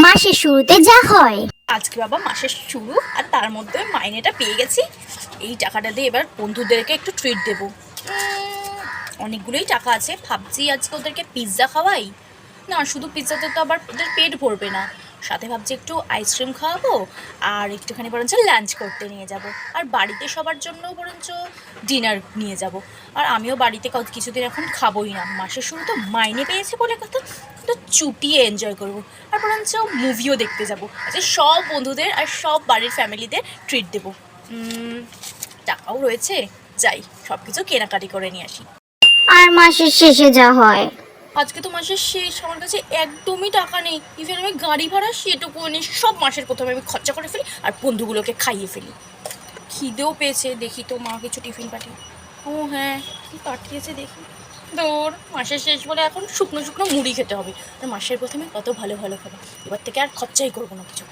মাসের শুরুতে যা হয়। আজকে বাবা মাসের শুরু, আর তার মধ্যে মাইনেটা পেয়ে গেছি। এই টাকাটা দিয়ে এবার বন্ধুদেরকে একটু ট্রিট দেবো। অনেকগুলোই টাকা আছে, ভাবছি আজকে ওদেরকে পিৎজা খাওয়াই। না, শুধু পিৎজাতে তো আবার ওদের পেট ভরবে না, সাথে ভাবছি একটু আইসক্রিম খাওয়াবো, আর একটুখানি বরঞ্চ লাঞ্চ করতে নিয়ে যাব, আর বাড়িতে সবার জন্য বরঞ্চ ডিনার নিয়ে যাব। আর আমিও বাড়িতে কিছুদিন এখন খাবোই না, মাসের শুরু তো মাইনে পেয়েছে বলে কথা, তো চুটিয়ে এনজয় করবো। আর বরঞ্চ মুভিও দেখতে যাবো, আচ্ছা সব বন্ধুদের আর সব বাড়ির ফ্যামিলিদের ট্রিট দেবো। টাকাও রয়েছে, যাই সব কিছু কেনাকাটি করে নিয়ে আসি। আর মাসের শেষে যা হয়। আজকে তো মাসের শেষ, আমার কাছে একদমই টাকা নেই। ইভেন আমি গাড়ি ভাড়া সেটুকু নেই, সব মাসের প্রথমে আমি খরচা করে ফেলি আর বন্ধুগুলোকে খাইয়ে ফেলি। খিদেও পেয়েছে, দেখি তো মা কিছু টিফিন পাঠিয়ে। ও হ্যাঁ, কি পাঠিয়েছে দেখি। দৌড়, মাসের শেষ বলে এখন শুকনো শুকনো মুড়ি খেতে হবে, আর মাসের প্রথমে কত ভালো ভালো খাবো। এবার থেকে আর খরচাই করবো না কিছু।